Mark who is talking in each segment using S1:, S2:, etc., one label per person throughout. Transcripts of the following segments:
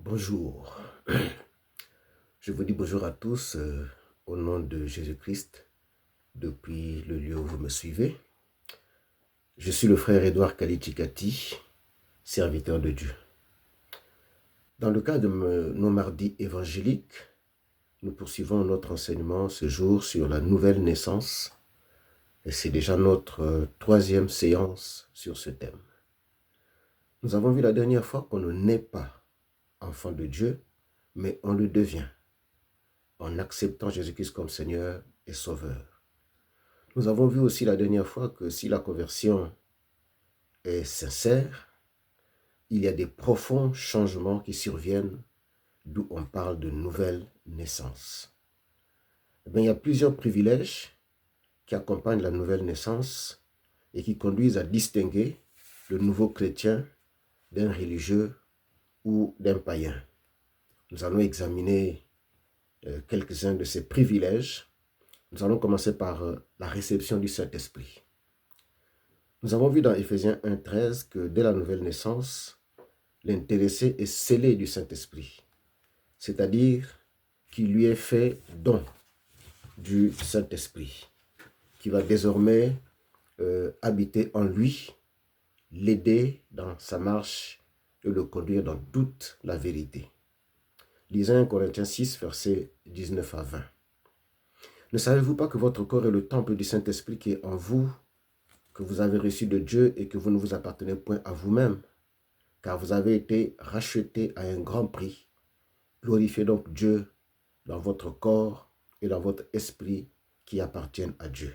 S1: Bonjour. Je vous dis bonjour à tous au nom de Jésus-Christ, depuis le lieu où vous me suivez. Je suis le frère Édouard Kalichikati, serviteur de Dieu. Dans le cadre de nos mardis évangéliques, nous poursuivons notre enseignement ce jour sur la nouvelle naissance. Et c'est déjà notre troisième séance sur ce thème. Nous avons vu la dernière fois qu'on ne naît pas enfant de Dieu, mais on le devient en acceptant Jésus-Christ comme Seigneur et Sauveur. Nous avons vu aussi la dernière fois que si la conversion est sincère, il y a des profonds changements qui surviennent, d'où on parle de nouvelle naissance. Il y a plusieurs privilèges qui accompagnent la nouvelle naissance et qui conduisent à distinguer le nouveau chrétien d'un religieux ou d'un païen. Nous allons examiner quelques-uns de ces privilèges. Nous allons commencer par la réception du Saint-Esprit. Nous avons vu dans Éphésiens 1,13 que dès la nouvelle naissance, l'intéressé est scellé du Saint-Esprit, c'est-à-dire qu'il lui est fait don du Saint-Esprit, qui va désormais habiter en lui, l'aider dans sa marche et le conduire dans toute la vérité. Lisons 1 Corinthiens 6, versets 19 à 20. Ne savez-vous pas que votre corps est le temple du Saint-Esprit qui est en vous, que vous avez reçu de Dieu et que vous ne vous appartenez point à vous-même, car vous avez été rachetés à un grand prix. Glorifiez donc Dieu dans votre corps et dans votre esprit qui appartiennent à Dieu.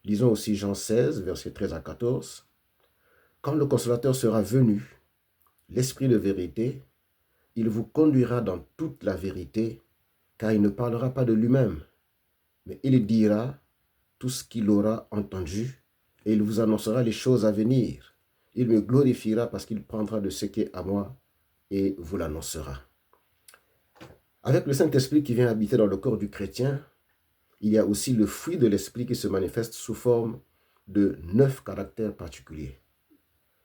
S1: Lisons aussi Jean 16, versets 13 à 14. Quand le consolateur sera venu, l'Esprit de vérité, il vous conduira dans toute la vérité, car il ne parlera pas de lui-même, mais il dira tout ce qu'il aura entendu, et il vous annoncera les choses à venir. Il me glorifiera parce qu'il prendra de ce qui est à moi et vous l'annoncera. Avec le Saint-Esprit qui vient habiter dans le corps du chrétien, il y a aussi le fruit de l'Esprit qui se manifeste sous forme de 9 caractères particuliers.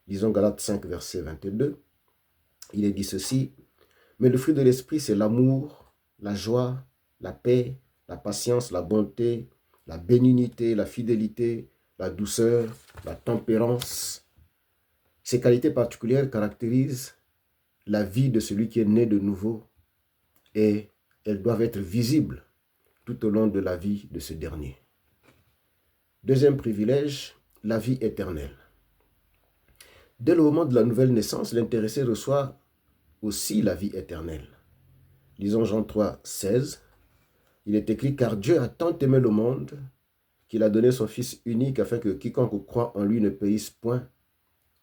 S1: Lisons Galates 5, verset 22. Il est dit ceci: mais le fruit de l'Esprit, c'est l'amour, la joie, la paix, la patience, la bonté, la bénignité, la fidélité, la douceur, la tempérance. Ces qualités particulières caractérisent la vie de celui qui est né de nouveau et elles doivent être visibles tout au long de la vie de ce dernier. Deuxième privilège, la vie éternelle. Dès le moment de la nouvelle naissance, l'intéressé reçoit aussi la vie éternelle. Lisons Jean 3, 16. Il est écrit: car Dieu a tant aimé le monde qu'il a donné son Fils unique afin que quiconque croit en lui ne périsse point,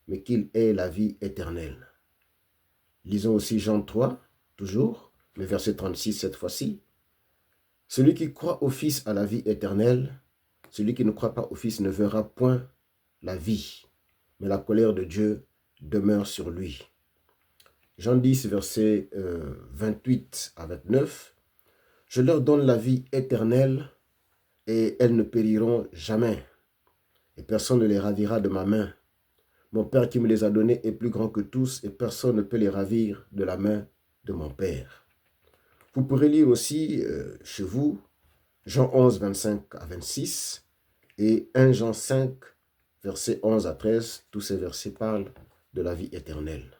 S1: mais qu'il ait la vie éternelle. Lisons aussi Jean 3, toujours, le verset 36 cette fois-ci. Celui qui croit au Fils a la vie éternelle, celui qui ne croit pas au Fils ne verra point la vie, mais la colère de Dieu demeure sur lui. Jean 10, verset 28 à 29. Je leur donne la vie éternelle et elles ne périront jamais, et personne ne les ravira de ma main. Mon Père qui me les a donnés est plus grand que tous, et personne ne peut les ravir de la main de mon Père. Vous pourrez lire aussi chez vous Jean 11, 25 à 26 et 1 Jean 5, versets 11 à 13. Tous ces versets parlent de la vie éternelle.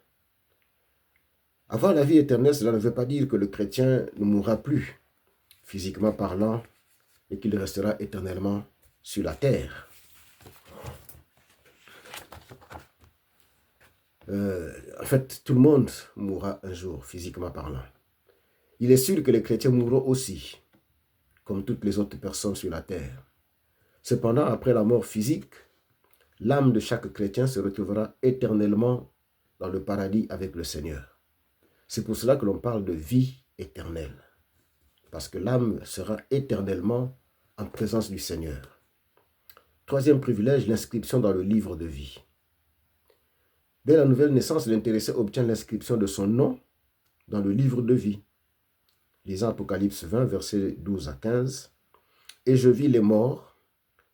S1: Avoir la vie éternelle, cela ne veut pas dire que le chrétien ne mourra plus, physiquement parlant, et qu'il restera éternellement sur la terre. En fait, tout le monde mourra un jour, physiquement parlant. Il est sûr que les chrétiens mourront aussi, comme toutes les autres personnes sur la terre. Cependant, après la mort physique, l'âme de chaque chrétien se retrouvera éternellement dans le paradis avec le Seigneur. C'est pour cela que l'on parle de vie éternelle, parce que l'âme sera éternellement en présence du Seigneur. Troisième privilège, l'inscription dans le livre de vie. Dès la nouvelle naissance, l'intéressé obtient l'inscription de son nom dans le livre de vie. Lisons Apocalypse 20, versets 12 à 15. Et je vis les morts,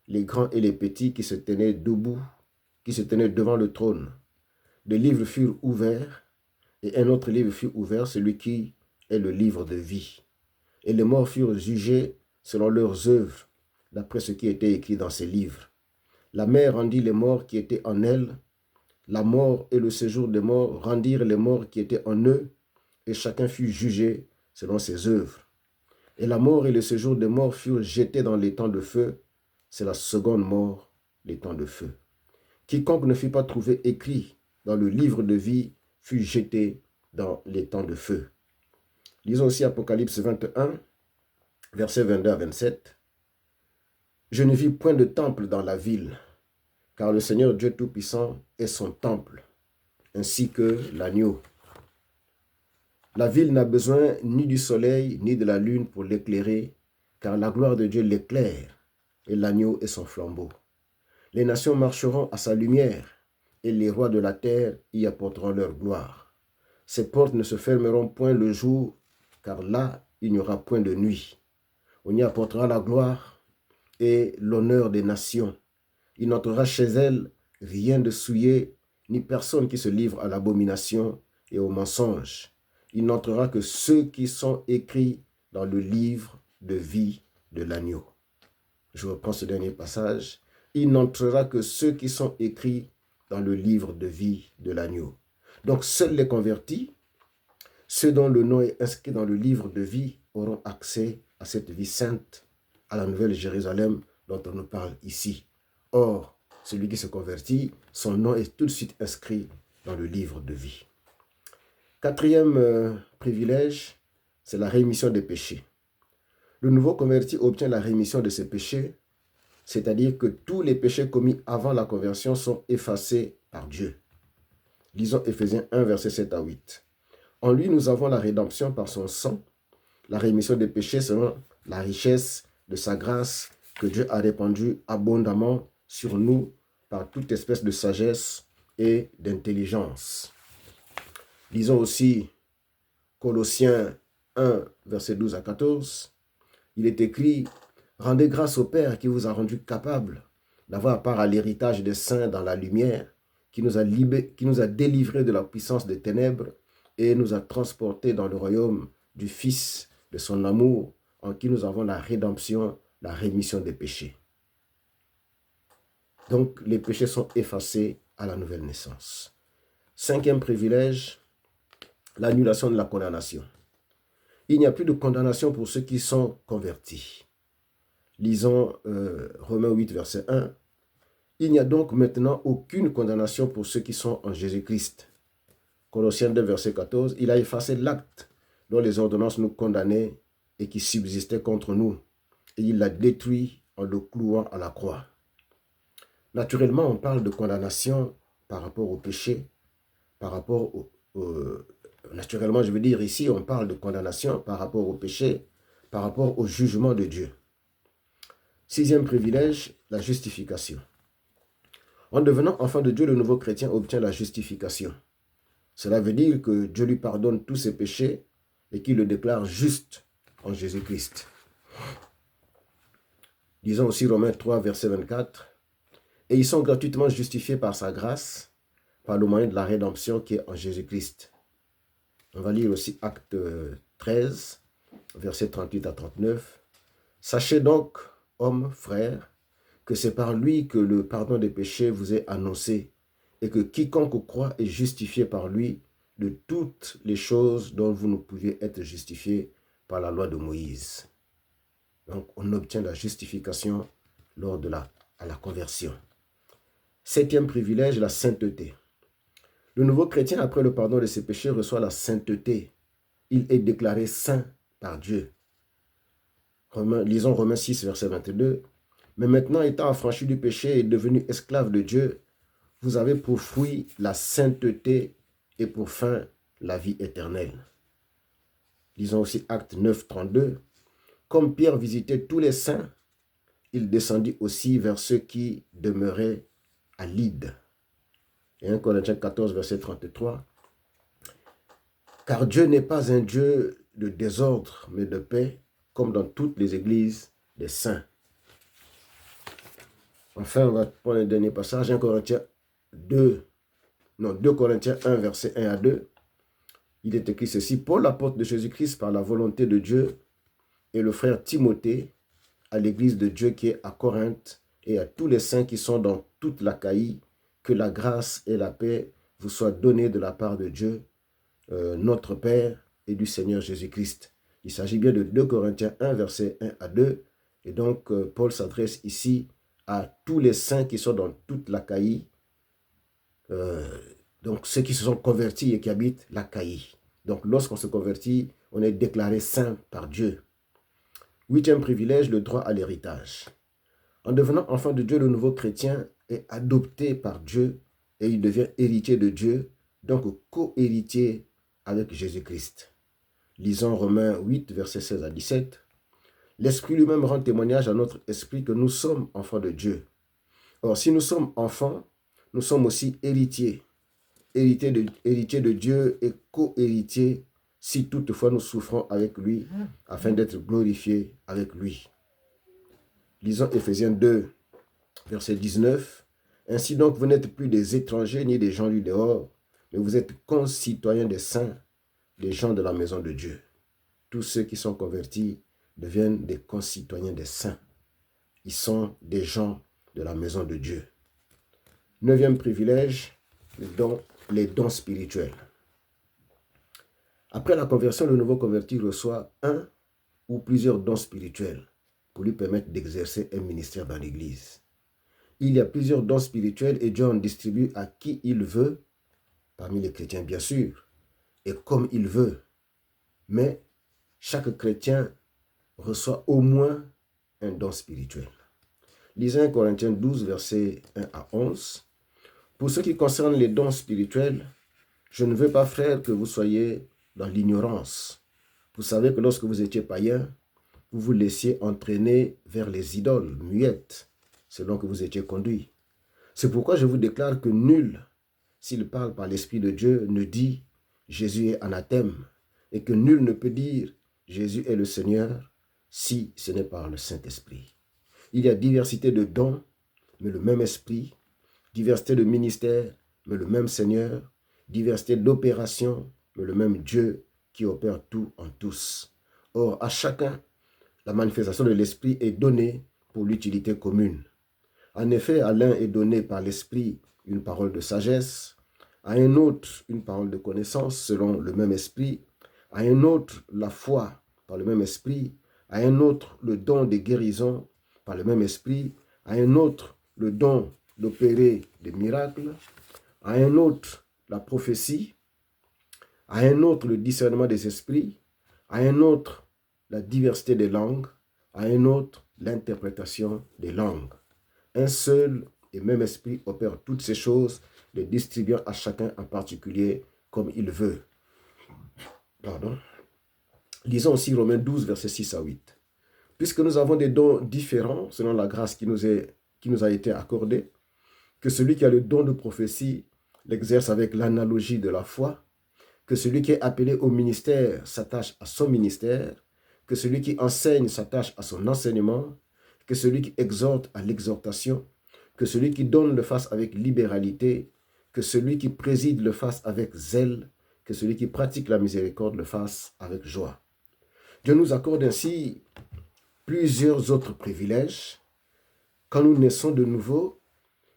S1: les grands et les petits qui se tenaient debout, qui se tenaient devant le trône. Des livres furent ouverts, Et un autre livre fut ouvert, celui qui est le livre de vie. Et les morts furent jugés selon leurs œuvres, d'après ce qui était écrit dans ces livres. La mer rendit les morts qui étaient en elle. La mort et le séjour des morts rendirent les morts qui étaient en eux, et chacun fut jugé selon ses œuvres. Et la mort et le séjour des morts furent jetés dans les temps de feu. C'est la seconde mort, les temps de feu. Quiconque ne fut pas trouvé écrit dans le livre de vie fut jeté dans les temps de feu. Lisons aussi Apocalypse 21, versets 22 à 27. Je ne vis point de temple dans la ville, car le Seigneur Dieu Tout-Puissant est son temple, ainsi que l'agneau. La ville n'a besoin ni du soleil ni de la lune pour l'éclairer, car la gloire de Dieu l'éclaire, et l'agneau est son flambeau. Les nations marcheront à sa lumière, et les rois de la terre y apporteront leur gloire. Ses portes ne se fermeront point le jour, car là, il n'y aura point de nuit. On y apportera la gloire et l'honneur des nations. Il n'entrera chez elle rien de souillé, ni personne qui se livre à l'abomination et au mensonge. Il n'entrera que ceux qui sont écrits dans le livre de vie de l'agneau. Je reprends ce dernier passage. Il n'entrera que ceux qui sont écrits dans le livre de vie de l'agneau. Donc seuls les convertis, ceux dont le nom est inscrit dans le livre de vie, auront accès à cette vie sainte, à la nouvelle Jérusalem dont on nous parle ici. Or, celui qui se convertit, son nom est tout de suite inscrit dans le livre de vie. Quatrième privilège, c'est la rémission des péchés. Le nouveau converti obtient la rémission de ses péchés, c'est-à-dire que tous les péchés commis avant la conversion sont effacés par Dieu. Lisons Éphésiens 1, versets 7 à 8. En lui, nous avons la rédemption par son sang, la rémission des péchés selon la richesse de sa grâce que Dieu a répandue abondamment sur nous par toute espèce de sagesse et d'intelligence. Lisons aussi Colossiens 1, versets 12 à 14. Il est écrit « Rendez grâce au Père qui vous a rendu capable d'avoir part à l'héritage des saints dans la lumière, qui nous a délivrés de la puissance des ténèbres et nous a transportés dans le royaume du Fils de son amour, en qui nous avons la rédemption, la rémission des péchés. » Donc, les péchés sont effacés à la nouvelle naissance. Cinquième privilège, l'annulation de la condamnation. Il n'y a plus de condamnation pour ceux qui sont convertis. Lisons Romains 8, verset 1. Il n'y a donc maintenant aucune condamnation pour ceux qui sont en Jésus-Christ. Colossiens 2, verset 14. Il a effacé l'acte dont les ordonnances nous condamnaient et qui subsistait contre nous. Et il l'a détruit en le clouant à la croix. Naturellement, on parle de condamnation par rapport au péché, par rapport naturellement, je veux dire ici, on parle de condamnation par rapport au péché, par rapport au jugement de Dieu. Sixième privilège, la justification. En devenant enfant de Dieu, le nouveau chrétien obtient la justification. Cela veut dire que Dieu lui pardonne tous ses péchés et qu'il le déclare juste en Jésus-Christ. Lisons aussi Romains 3, verset 24. Et ils sont gratuitement justifiés par sa grâce, par le moyen de la rédemption qui est en Jésus-Christ. On va lire aussi Acte 13, versets 38 à 39. Sachez donc, hommes, frères, que c'est par lui que le pardon des péchés vous est annoncé, et que quiconque croit est justifié par lui de toutes les choses dont vous ne pouviez être justifiés par la loi de Moïse. Donc, on obtient la justification lors de la conversion. Septième privilège, la sainteté. Le nouveau chrétien, après le pardon de ses péchés, reçoit la sainteté. Il est déclaré saint par Dieu. Lisons Romains 6, verset 22. Mais maintenant, étant affranchi du péché et devenu esclave de Dieu, vous avez pour fruit la sainteté et pour fin la vie éternelle. Lisons aussi Acte 9, 32. Comme Pierre visitait tous les saints, il descendit aussi vers ceux qui demeuraient à Lyde. Et 1 Corinthiens 14, verset 33. Car Dieu n'est pas un Dieu de désordre, mais de paix, comme dans toutes les églises des saints. Enfin, on va prendre un dernier passage, 2 Corinthiens 1, verset 1 à 2. il est écrit ceci: Paul, l'apôtre de Jésus-Christ par la volonté de Dieu, et le frère Timothée, à l'église de Dieu qui est à Corinthe, et à tous les saints qui sont dans toute l'Achaïe, que la grâce et la paix vous soient données de la part de Dieu, notre Père, et du Seigneur Jésus-Christ. Il s'agit bien de 2 Corinthiens 1, versets 1 à 2. Et donc, Paul s'adresse ici à tous les saints qui sont dans toute l'Achaïe, donc ceux qui se sont convertis et qui habitent l'Achaïe. Donc, lorsqu'on se convertit, on est déclaré saint par Dieu. 8e privilège, le droit à l'héritage. En devenant enfant de Dieu, le nouveau chrétien est adopté par Dieu et il devient héritier de Dieu, donc co-héritier avec Jésus-Christ. Lisons Romains 8, versets 16 à 17. L'Esprit lui-même rend témoignage à notre esprit que nous sommes enfants de Dieu. Or, si nous sommes enfants, nous sommes aussi héritiers. Héritiers de Dieu et co-héritiers si toutefois nous souffrons avec lui, afin d'être glorifiés avec lui. Lisons Éphésiens 2, verset 19. Ainsi donc, vous n'êtes plus des étrangers ni des gens du dehors, mais vous êtes concitoyens des saints, des gens de la maison de Dieu. Tous ceux qui sont convertis deviennent des concitoyens des saints. Ils sont des gens de la maison de Dieu. 9e privilège, les dons spirituels. Après la conversion, le nouveau converti reçoit un ou plusieurs dons spirituels pour lui permettre d'exercer un ministère dans l'Église. Il y a plusieurs dons spirituels et Dieu en distribue à qui il veut, parmi les chrétiens bien sûr, et comme il veut. Mais chaque chrétien reçoit au moins un don spirituel. Lisons 1 Corinthiens 12, versets 1 à 11. Pour ce qui concerne les dons spirituels, je ne veux pas, frères, que vous soyez dans l'ignorance. Vous savez que lorsque vous étiez païens, vous vous laissiez entraîner vers les idoles muettes, selon que vous étiez conduits. C'est pourquoi je vous déclare que nul, s'il parle par l'Esprit de Dieu, ne dit « Jésus est anathème » et que nul ne peut dire « Jésus est le Seigneur » si ce n'est par le Saint-Esprit. Il y a diversité de dons, mais le même Esprit, diversité de ministères, mais le même Seigneur, diversité d'opérations, mais le même Dieu qui opère tout en tous. Or, à chacun, la manifestation de l'Esprit est donnée pour l'utilité commune. En effet, à l'un est donné par l'Esprit une parole de sagesse, à un autre une parole de connaissance selon le même Esprit, à un autre la foi par le même Esprit, à un autre le don de guérison par le même Esprit, à un autre le don d'opérer des miracles, à un autre la prophétie, à un autre le discernement des esprits, à un autre la diversité des langues, à un autre l'interprétation des langues. Un seul et même esprit opère toutes ces choses, les distribuant à chacun en particulier comme il veut. Pardon. Lisons aussi Romains 12, versets 6 à 8. Puisque nous avons des dons différents selon la grâce qui nous a été accordée, que celui qui a le don de prophétie l'exerce avec l'analogie de la foi, que celui qui est appelé au ministère s'attache à son ministère, que celui qui enseigne s'attache à son enseignement, que celui qui exhorte à l'exhortation, que celui qui donne le fasse avec libéralité, que celui qui préside le fasse avec zèle, que celui qui pratique la miséricorde le fasse avec joie. Dieu nous accorde ainsi plusieurs autres privilèges. Quand nous naissons de nouveau,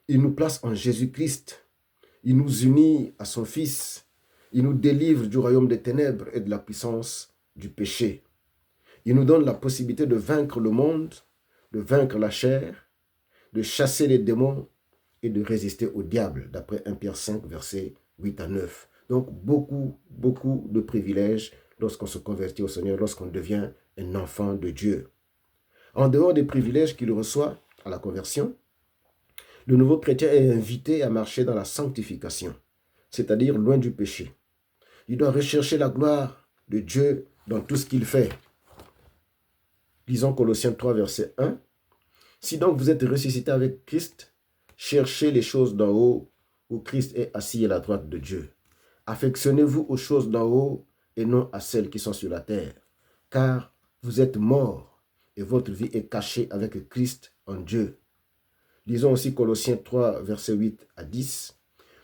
S1: il nous place en Jésus-Christ. Il nous unit à son Fils. Il nous délivre du royaume des ténèbres et de la puissance du péché. Il nous donne la possibilité de vaincre le monde, de vaincre la chair, de chasser les démons et de résister au diable, d'après 1 Pierre 5, versets 8 à 9. Donc, beaucoup de privilèges lorsqu'on se convertit au Seigneur, lorsqu'on devient un enfant de Dieu. En dehors des privilèges qu'il reçoit à la conversion, le nouveau chrétien est invité à marcher dans la sanctification, c'est-à-dire loin du péché. Il doit rechercher la gloire de Dieu dans tout ce qu'il fait. Lisons Colossiens 3, verset 1. Si donc vous êtes ressuscité avec Christ, cherchez les choses d'en haut, où Christ est assis à la droite de Dieu. Affectionnez-vous aux choses d'en haut et non à celles qui sont sur la terre, car vous êtes morts et votre vie est cachée avec Christ en Dieu. Lisons aussi Colossiens 3, versets 8 à 10.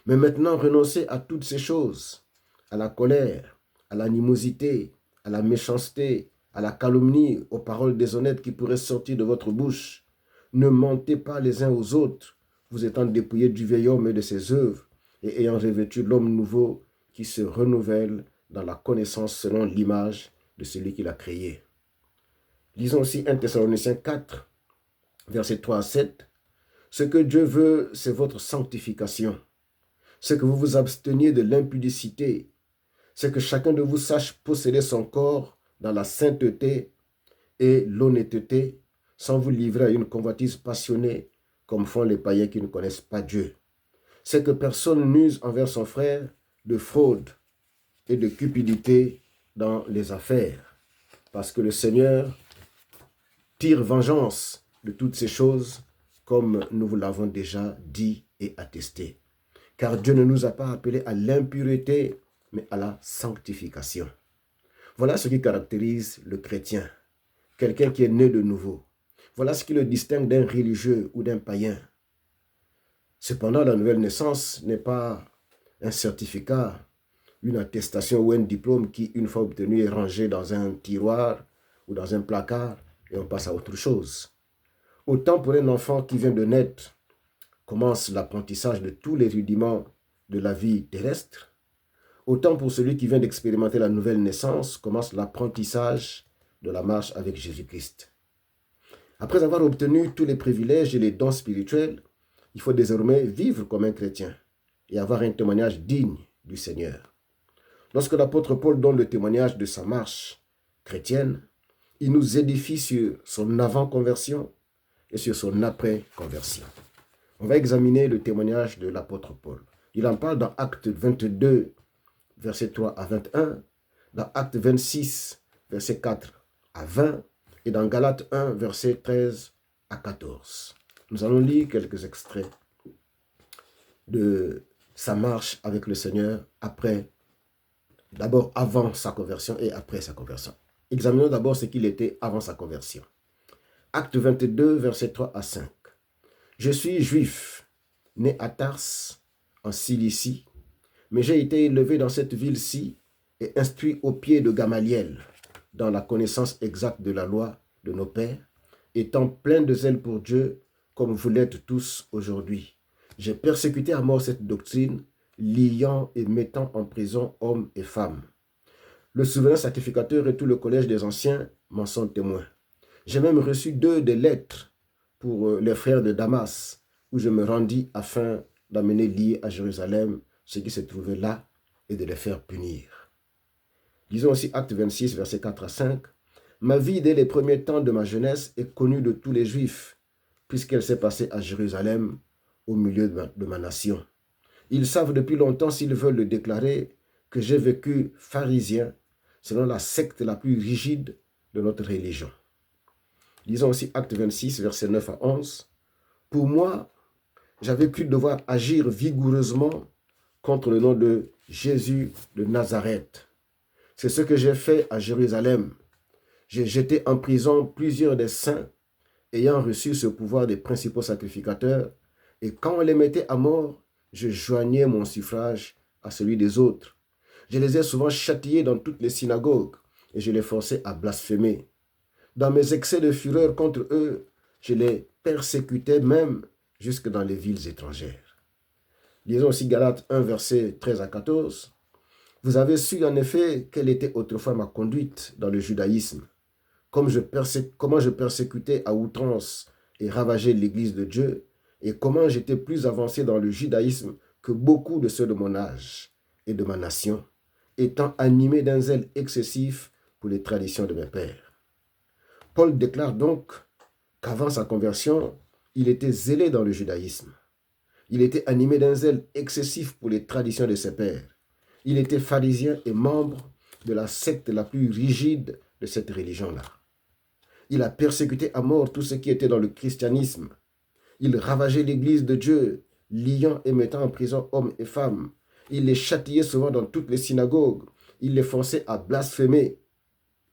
S1: Mais maintenant, renoncez à toutes ces choses, à la colère, à l'animosité, à la méchanceté, à la calomnie, aux paroles déshonnêtes qui pourraient sortir de votre bouche. Ne mentez pas les uns aux autres, vous étant dépouillés du vieil homme et de ses œuvres, et ayant revêtu l'homme nouveau qui se renouvelle dans la connaissance selon l'image de celui qui l'a créé. Lisons aussi 1 Thessaloniciens 4, versets 3 à 7. Ce que Dieu veut, c'est votre sanctification. C'est que vous vous absteniez de l'impudicité. C'est que chacun de vous sache posséder son corps dans la sainteté et l'honnêteté, sans vous livrer à une convoitise passionnée, comme font les païens qui ne connaissent pas Dieu. C'est que personne n'use envers son frère de fraude et de cupidité dans les affaires, parce que le Seigneur tire vengeance de toutes ces choses, comme nous vous l'avons déjà dit et attesté. Car Dieu ne nous a pas appelés à l'impureté, mais à la sanctification. Voilà ce qui caractérise le chrétien, quelqu'un qui est né de nouveau. Voilà ce qui le distingue d'un religieux ou d'un païen. Cependant, la nouvelle naissance n'est pas un certificat, une attestation ou un diplôme qui, une fois obtenu, est rangé dans un tiroir ou dans un placard et on passe à autre chose. Autant pour un enfant qui vient de naître, commence l'apprentissage de tous les rudiments de la vie terrestre, autant pour celui qui vient d'expérimenter la nouvelle naissance, commence l'apprentissage de la marche avec Jésus-Christ. Après avoir obtenu tous les privilèges et les dons spirituels, il faut désormais vivre comme un chrétien et avoir un témoignage digne du Seigneur. Lorsque l'apôtre Paul donne le témoignage de sa marche chrétienne, il nous édifie sur son avant-conversion et sur son après-conversion. On va examiner le témoignage de l'apôtre Paul. Il en parle dans Actes 22, versets 3 à 21, dans Actes 26, versets 4 à 20, et dans Galates 1, versets 13 à 14. Nous allons lire quelques extraits de sa marche avec le Seigneur d'abord avant sa conversion et après sa conversion. Examinons d'abord ce qu'il était avant sa conversion. Acte 22, versets 3 à 5. Je suis juif, né à Tars, en Cilicie, mais j'ai été élevé dans cette ville-ci et instruit au pied de Gamaliel, dans la connaissance exacte de la loi de nos pères, étant plein de zèle pour Dieu, comme vous l'êtes tous aujourd'hui. J'ai persécuté à mort cette doctrine, liant et mettant en prison hommes et femmes. Le souverain sacrificateur et tout le collège des anciens m'en sont témoins. J'ai même reçu 2 des lettres pour les frères de Damas, où je me rendis afin d'amener liés à Jérusalem ceux qui se trouvaient là et de les faire punir. Lisons aussi Acte 26, versets 4 à 5. Ma vie dès les premiers temps de ma jeunesse est connue de tous les Juifs, puisqu'elle s'est passée à Jérusalem, au milieu de ma nation. Ils savent depuis longtemps, s'ils veulent le déclarer, que j'ai vécu pharisien, selon la secte la plus rigide de notre religion. Lisons aussi Acte 26, versets 9 à 11. Pour moi, j'avais cru devoir agir vigoureusement contre le nom de Jésus de Nazareth. C'est ce que j'ai fait à Jérusalem. J'ai jeté en prison plusieurs des saints, ayant reçu ce pouvoir des principaux sacrificateurs, et quand on les mettait à mort, je joignais mon suffrage à celui des autres. Je les ai souvent châtiés dans toutes les synagogues, et je les forçais à blasphémer. Dans mes excès de fureur contre eux, je les persécutais même jusque dans les villes étrangères. Lisons aussi Galates 1, versets 13 à 14. Vous avez su en effet quelle était autrefois ma conduite dans le judaïsme, comment je persécutais à outrance et ravageais l'Église de Dieu, et comment j'étais plus avancé dans le judaïsme que beaucoup de ceux de mon âge et de ma nation, étant animé d'un zèle excessif pour les traditions de mes pères. Paul déclare donc qu'avant sa conversion, il était zélé dans le judaïsme. Il était animé d'un zèle excessif pour les traditions de ses pères. Il était pharisien et membre de la secte la plus rigide de cette religion-là. Il a persécuté à mort tout ce qui était dans le christianisme. Il ravageait l'Église de Dieu, liant et mettant en prison hommes et femmes. Il les châtiait souvent dans toutes les synagogues. Il les forçait à blasphémer.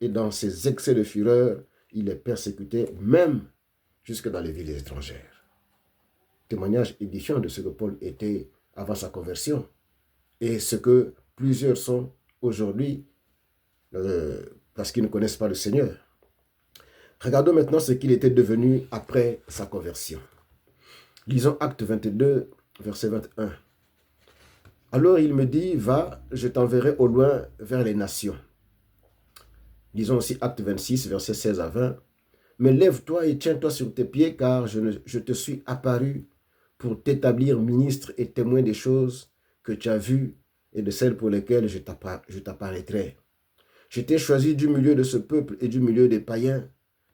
S1: Et dans ses excès de fureur, il les persécutait même jusque dans les villes étrangères. Témoignage édifiant de ce que Paul était avant sa conversion et ce que plusieurs sont aujourd'hui parce qu'ils ne connaissent pas le Seigneur. Regardons maintenant ce qu'il était devenu après sa conversion. Lisons Acte 22, verset 21. Alors il me dit, va, je t'enverrai au loin vers les nations. Lisons aussi Acte 26, verset 16 à 20. Mais lève-toi et tiens-toi sur tes pieds, car je te suis apparu pour t'établir ministre et témoin des choses que tu as vues et de celles pour lesquelles je t'apparaîtrai. Je t'ai choisi du milieu de ce peuple et du milieu des païens,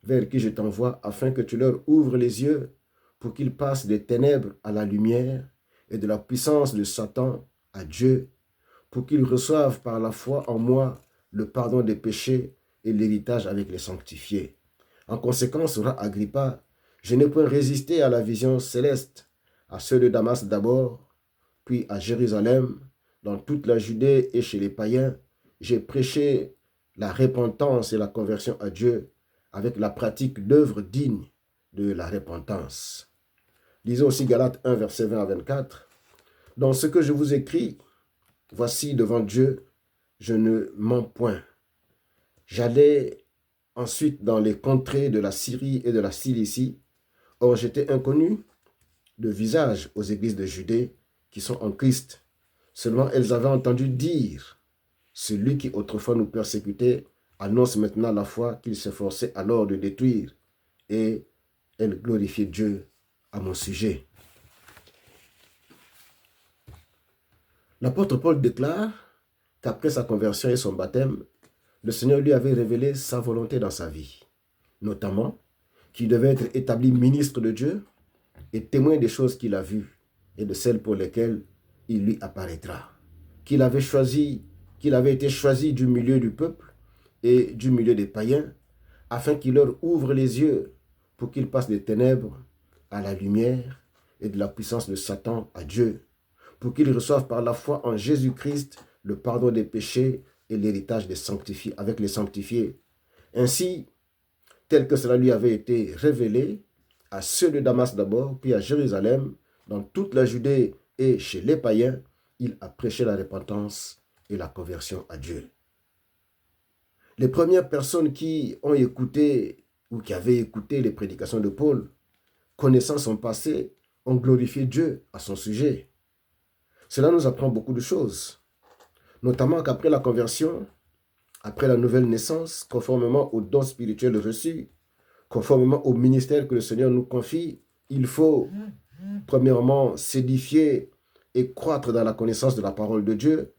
S1: vers qui je t'envoie, afin que tu leur ouvres les yeux, pour qu'ils passent des ténèbres à la lumière et de la puissance de Satan à Dieu, pour qu'ils reçoivent par la foi en moi le pardon des péchés et l'héritage avec les sanctifiés. En conséquence, roi Agrippa, je n'ai point résisté à la vision céleste, à ceux de Damas d'abord, puis à Jérusalem, dans toute la Judée et chez les païens, j'ai prêché la repentance et la conversion à Dieu avec la pratique d'œuvres dignes de la repentance. Lisons aussi Galates 1, verset 20 à 24. Dans ce que je vous écris, voici devant Dieu, je ne mens point. J'allais ensuite dans les contrées de la Syrie et de la Cilicie. Or, j'étais inconnu de visage aux églises de Judée qui sont en Christ. Seulement, elles avaient entendu dire, celui qui autrefois nous persécutait annonce maintenant la foi qu'il s'efforçait alors de détruire, et elles glorifiaient Dieu à mon sujet. L'apôtre Paul déclare qu'après sa conversion et son baptême, le Seigneur lui avait révélé sa volonté dans sa vie, notamment qu'il devait être établi ministre de Dieu et témoin des choses qu'il a vues et de celles pour lesquelles il lui apparaîtra, qu'il avait été choisi du milieu du peuple et du milieu des païens, afin qu'il leur ouvre les yeux pour qu'ils passent des ténèbres à la lumière et de la puissance de Satan à Dieu, pour qu'ils reçoivent par la foi en Jésus-Christ le pardon des péchés et l'héritage des sanctifiés, avec les sanctifiés. Ainsi, tel que cela lui avait été révélé, à ceux de Damas d'abord, puis à Jérusalem, dans toute la Judée et chez les païens, il a prêché la repentance et la conversion à Dieu. Les premières personnes qui ont écouté ou qui avaient écouté les prédications de Paul, connaissant son passé, ont glorifié Dieu à son sujet. Cela nous apprend beaucoup de choses, notamment qu'après la conversion, après la nouvelle naissance, conformément aux dons spirituels reçus, conformément au ministère que le Seigneur nous confie, il faut premièrement s'édifier et croître dans la connaissance de la parole de Dieu.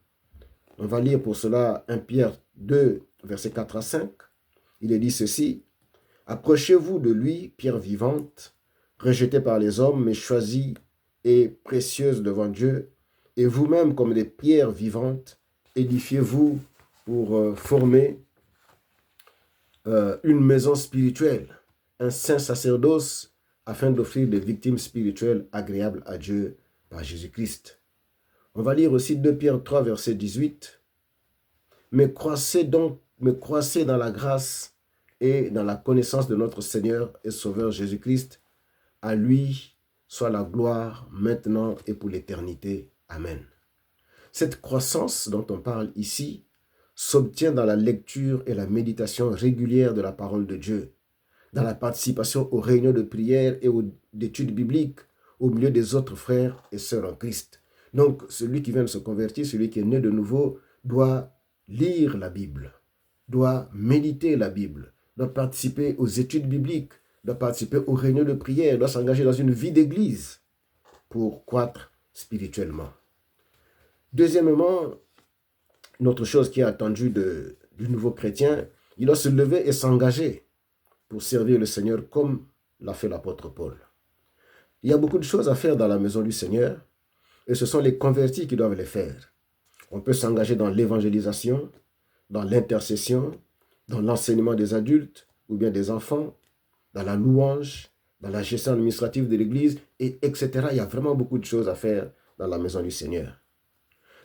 S1: On va lire pour cela 1 Pierre 2, versets 4 à 5. Il est dit ceci: « Approchez-vous de lui, pierre vivante, rejetée par les hommes, mais choisie et précieuse devant Dieu, et vous-même comme des pierres vivantes, édifiez-vous pour former une maison spirituelle, un saint sacerdoce, afin d'offrir des victimes spirituelles agréables à Dieu par Jésus-Christ. » On va lire aussi 2 Pierre 3, verset 18. « Mais croissez dans la grâce et dans la connaissance de notre Seigneur et Sauveur Jésus-Christ. À lui soit la gloire maintenant et pour l'éternité. Amen. » Cette croissance dont on parle ici s'obtient dans la lecture et la méditation régulière de la parole de Dieu, dans la participation aux réunions de prière et d'études bibliques au milieu des autres frères et sœurs en Christ. Donc, celui qui vient de se convertir, celui qui est né de nouveau, doit lire la Bible, doit méditer la Bible, doit participer aux études bibliques, doit participer aux réunions de prière, doit s'engager dans une vie d'église pour croître spirituellement. Deuxièmement, une autre chose qui est attendue du nouveau chrétien, il doit se lever et s'engager pour servir le Seigneur comme l'a fait l'apôtre Paul. Il y a beaucoup de choses à faire dans la maison du Seigneur et ce sont les convertis qui doivent les faire. On peut s'engager dans l'évangélisation, dans l'intercession, dans l'enseignement des adultes ou bien des enfants, dans la louange, dans la gestion administrative de l'Église, etc. Il y a vraiment beaucoup de choses à faire dans la maison du Seigneur.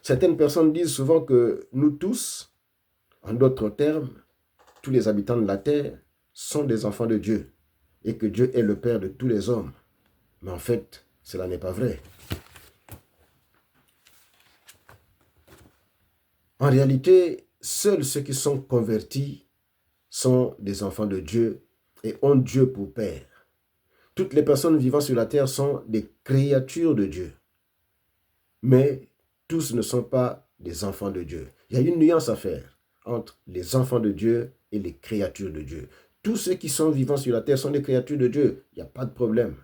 S1: Certaines personnes disent souvent que nous tous, en d'autres termes, tous les habitants de la terre, sont des enfants de Dieu et que Dieu est le Père de tous les hommes. Mais en fait, cela n'est pas vrai. En réalité, seuls ceux qui sont convertis sont des enfants de Dieu et ont Dieu pour Père. Toutes les personnes vivant sur la terre sont des créatures de Dieu. Mais tous ne sont pas des enfants de Dieu. Il y a une nuance à faire entre les enfants de Dieu et les créatures de Dieu. Tous ceux qui sont vivants sur la terre sont des créatures de Dieu. Il n'y a pas de problème.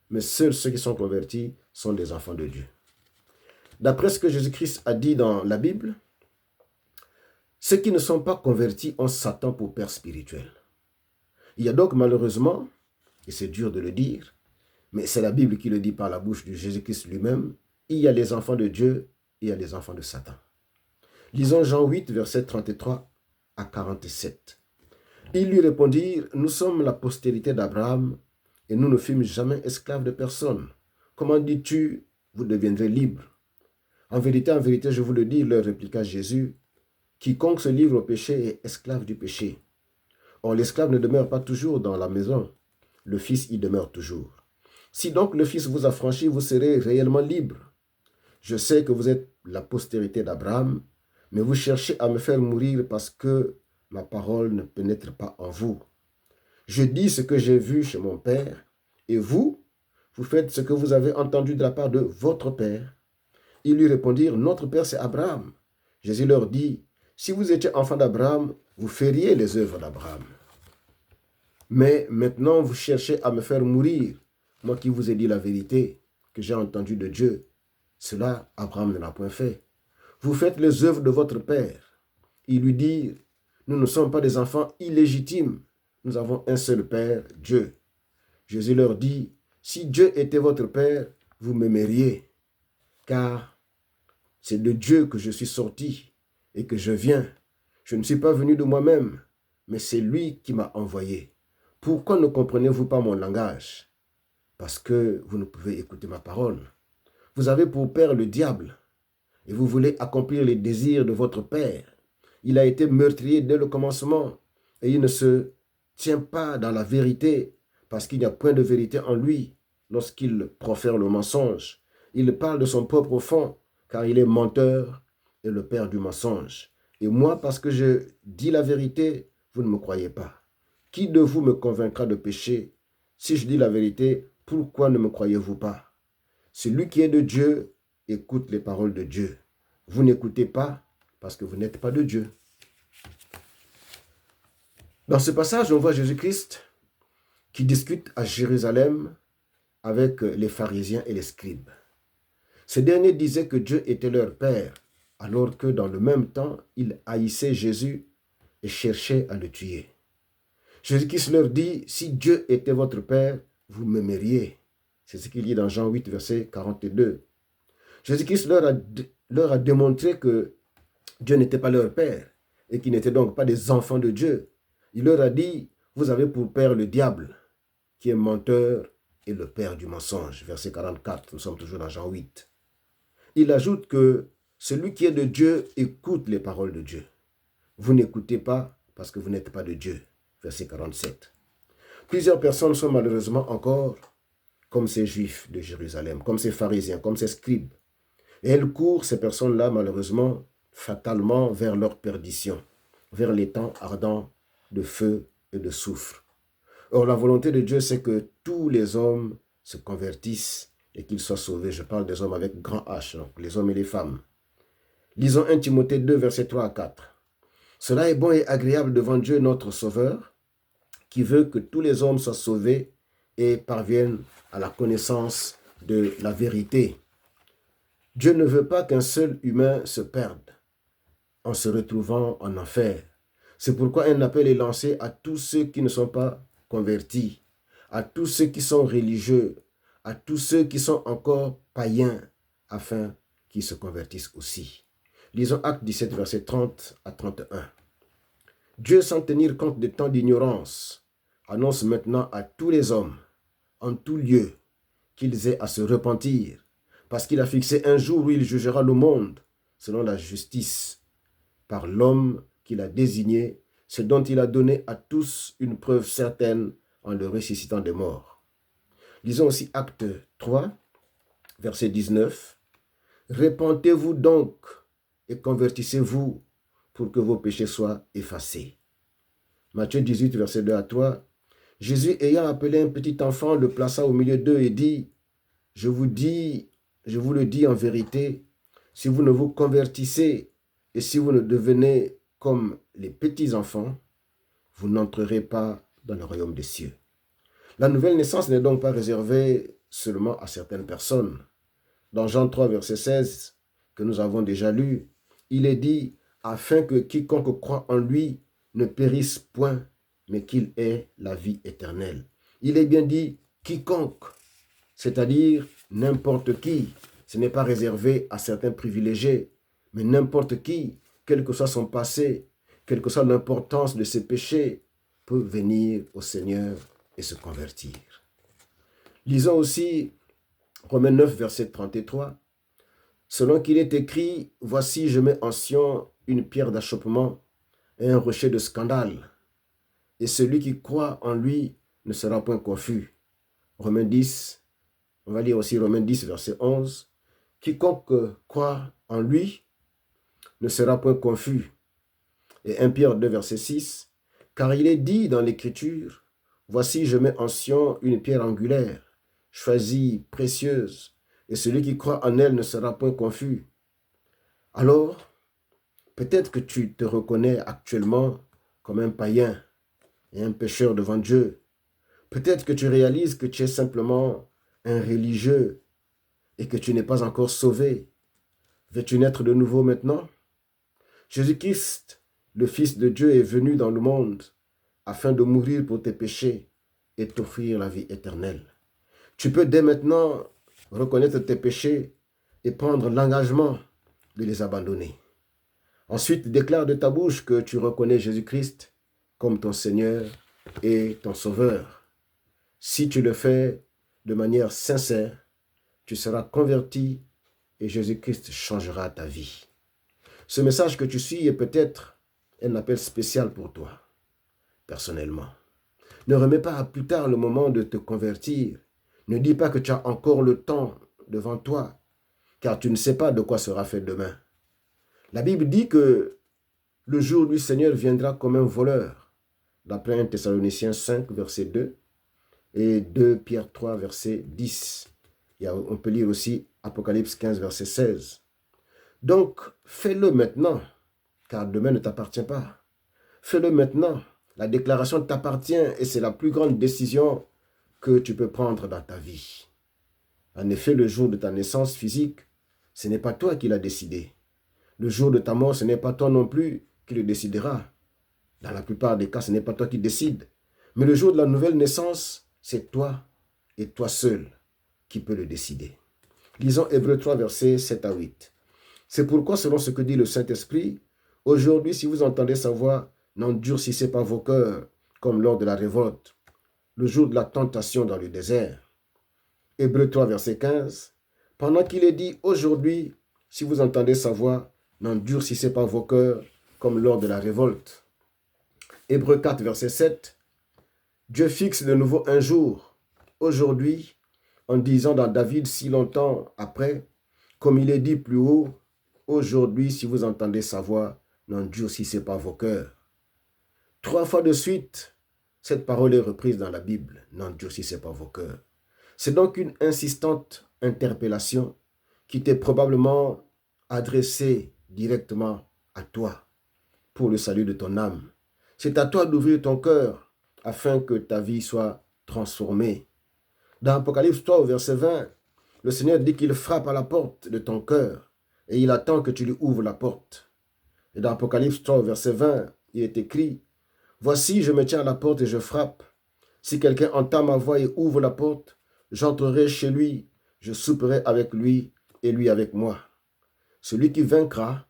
S1: Mais seuls ceux qui sont convertis sont des enfants de Dieu. D'après ce que Jésus-Christ a dit dans la Bible, ceux qui ne sont pas convertis ont Satan pour père spirituel. Il y a donc malheureusement, et c'est dur de le dire, mais c'est la Bible qui le dit par la bouche de Jésus-Christ lui-même, il y a les enfants de Dieu et il y a les enfants de Satan. Lisons Jean 8, versets 33 à 47. Ils lui répondirent, « Nous sommes la postérité d'Abraham et nous ne fûmes jamais esclaves de personne. Comment dis-tu, vous deviendrez libres? En vérité, je vous le dis, leur répliqua Jésus, quiconque se livre au péché est esclave du péché. Or, l'esclave ne demeure pas toujours dans la maison, le Fils y demeure toujours. Si donc le Fils vous affranchit, vous serez réellement libre. Je sais que vous êtes la postérité d'Abraham, mais vous cherchez à me faire mourir parce que ma parole ne pénètre pas en vous. Je dis ce que j'ai vu chez mon Père, et vous, vous faites ce que vous avez entendu de la part de votre Père. Ils lui répondirent, notre Père c'est Abraham. Jésus leur dit, si vous étiez enfant d'Abraham, vous feriez les œuvres d'Abraham. Mais maintenant vous cherchez à me faire mourir, moi qui vous ai dit la vérité, que j'ai entendue de Dieu. Cela, Abraham ne l'a point fait. Vous faites les œuvres de votre Père. Ils lui dirent, nous ne sommes pas des enfants illégitimes, nous avons un seul Père, Dieu. Jésus leur dit, si Dieu était votre Père, vous m'aimeriez, car c'est de Dieu que je suis sorti et que je viens. Je ne suis pas venu de moi-même, mais c'est lui qui m'a envoyé. Pourquoi ne comprenez-vous pas mon langage? Parce que vous ne pouvez écouter ma parole. Vous avez pour père le diable, et vous voulez accomplir les désirs de votre père. Il a été meurtrier dès le commencement, et il ne se tient pas dans la vérité, parce qu'il n'y a point de vérité en lui lorsqu'il profère le mensonge. Il parle de son propre fond, car il est menteur et le père du mensonge. Et moi, parce que je dis la vérité, vous ne me croyez pas. Qui de vous me convaincra de péché? Si je dis la vérité, pourquoi ne me croyez-vous pas? Celui qui est de Dieu écoute les paroles de Dieu. Vous n'écoutez pas parce que vous n'êtes pas de Dieu. Dans ce passage, on voit Jésus-Christ qui discute à Jérusalem avec les pharisiens et les scribes. Ces derniers disaient que Dieu était leur Père, alors que dans le même temps, ils haïssaient Jésus et cherchaient à le tuer. Jésus-Christ leur dit, si Dieu était votre Père, vous m'aimeriez. C'est ce qu'il dit dans Jean 8, verset 42. Jésus-Christ leur a démontré que Dieu n'était pas leur Père et qu'ils n'étaient donc pas des enfants de Dieu. Il leur a dit, vous avez pour père le diable, qui est menteur et le père du mensonge. Verset 44, nous sommes toujours dans Jean 8. Il ajoute que celui qui est de Dieu écoute les paroles de Dieu. Vous n'écoutez pas parce que vous n'êtes pas de Dieu. Verset 47. Plusieurs personnes sont malheureusement encore comme ces Juifs de Jérusalem, comme ces pharisiens, comme ces scribes. Et elles courent, ces personnes-là, malheureusement, fatalement vers leur perdition, vers les temps ardents de feu et de soufre. Or, la volonté de Dieu, c'est que tous les hommes se convertissent et qu'ils soient sauvés. Je parle des hommes avec grand H, donc les hommes et les femmes. Lisons 1 Timothée 2, versets 3 à 4. Cela est bon et agréable devant Dieu, notre Sauveur, qui veut que tous les hommes soient sauvés et parviennent à la connaissance de la vérité. Dieu ne veut pas qu'un seul humain se perde en se retrouvant en enfer. C'est pourquoi un appel est lancé à tous ceux qui ne sont pas convertis, à tous ceux qui sont religieux, à tous ceux qui sont encore païens, afin qu'ils se convertissent aussi. Lisons Actes 17, versets 30 à 31. Dieu, sans tenir compte des temps d'ignorance, annonce maintenant à tous les hommes, en tout lieu, qu'ils aient à se repentir, parce qu'il a fixé un jour où il jugera le monde, selon la justice, par l'homme qu'il a désigné, ce dont il a donné à tous une preuve certaine en le ressuscitant des morts. Lisons aussi Acte 3, verset 19. Repentez-vous donc et convertissez-vous pour que vos péchés soient effacés. Matthieu 18, verset 2 à 3. Jésus, ayant appelé un petit enfant, le plaça au milieu d'eux et dit, je vous le dis en vérité, si vous ne vous convertissez et si vous ne devenez comme les petits enfants, vous n'entrerez pas dans le royaume des cieux. La nouvelle naissance n'est donc pas réservée seulement à certaines personnes. Dans Jean 3, verset 16, que nous avons déjà lu, il est dit, afin que quiconque croit en lui ne périsse point, mais qu'il ait la vie éternelle. Il est bien dit, quiconque, c'est-à-dire n'importe qui. Ce n'est pas réservé à certains privilégiés, mais n'importe qui, quel que soit son passé, quelle que soit l'importance de ses péchés, peut venir au Seigneur et se convertir. Lisons aussi Romains 9, verset 33. Selon qu'il est écrit, voici je mets en Sion une pierre d'achoppement et un rocher de scandale, et celui qui croit en lui ne sera point confus. Romains 10, on va lire aussi Romains 10, verset 11. Quiconque croit en lui ne sera point confus. Et 1 Pierre 2, verset 6. Car il est dit dans l'Écriture, voici je mets en Sion une pierre angulaire, choisie, précieuse, et celui qui croit en elle ne sera point confus. Alors, peut-être que tu te reconnais actuellement comme un païen et un pécheur devant Dieu. Peut-être que tu réalises que tu es simplement un religieux et que tu n'es pas encore sauvé. Veux-tu naître de nouveau maintenant? Jésus-Christ, le Fils de Dieu, est venu dans le monde afin de mourir pour tes péchés et t'offrir la vie éternelle. Tu peux dès maintenant reconnaître tes péchés et prendre l'engagement de les abandonner. Ensuite, déclare de ta bouche que tu reconnais Jésus-Christ comme ton Seigneur et ton Sauveur. Si tu le fais de manière sincère, tu seras converti et Jésus-Christ changera ta vie. Ce message que tu suis est peut-être un appel spécial pour toi, personnellement. Ne remets pas à plus tard le moment de te convertir. Ne dis pas que tu as encore le temps devant toi, car tu ne sais pas de quoi sera fait demain. La Bible dit que le jour du Seigneur viendra comme un voleur, d'après 1 Thessaloniciens 5, verset 2, et 2 Pierre 3, verset 10. On peut lire aussi Apocalypse 15, verset 16. Donc, fais-le maintenant, car demain ne t'appartient pas. Fais-le maintenant. La déclaration t'appartient et c'est la plus grande décision que tu peux prendre dans ta vie. En effet, le jour de ta naissance physique, ce n'est pas toi qui l'as décidé. Le jour de ta mort, ce n'est pas toi non plus qui le décidera. Dans la plupart des cas, ce n'est pas toi qui décides. Mais le jour de la nouvelle naissance, c'est toi et toi seul qui peux le décider. Lisons Hébreux 3, versets 7 à 8. C'est pourquoi, selon ce que dit le Saint-Esprit, aujourd'hui, si vous entendez sa voix, n'endurcissez pas vos cœurs, comme lors de la révolte, le jour de la tentation dans le désert. Hébreux 3, verset 15. Pendant qu'il est dit, aujourd'hui, si vous entendez sa voix, n'endurcissez pas vos cœurs, comme lors de la révolte. Hébreux 4, verset 7. Dieu fixe de nouveau un jour, aujourd'hui, en disant dans David si longtemps après, comme il est dit plus haut, aujourd'hui, si vous entendez sa voix, n'endurcissez pas vos cœurs. 3 fois de suite, cette parole est reprise dans la Bible, n'endurcissez pas vos cœurs. C'est donc une insistante interpellation qui t'est probablement adressée directement à toi pour le salut de ton âme. C'est à toi d'ouvrir ton cœur afin que ta vie soit transformée. Dans Apocalypse 3, au verset 20, le Seigneur dit qu'il frappe à la porte de ton cœur et il attend que tu lui ouvres la porte. Et dans Apocalypse 3, au verset 20, il est écrit, « Voici, je me tiens à la porte et je frappe. Si quelqu'un entend ma voix et ouvre la porte, j'entrerai chez lui, je souperai avec lui et lui avec moi. Celui qui vaincra,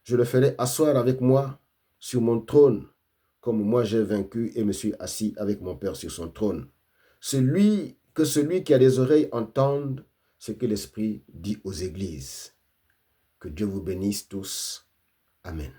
S1: je le ferai asseoir avec moi sur mon trône, comme moi j'ai vaincu et me suis assis avec mon Père sur son trône. Celui qui a des oreilles entende ce que l'Esprit dit aux églises. » Que Dieu vous bénisse tous. Amen.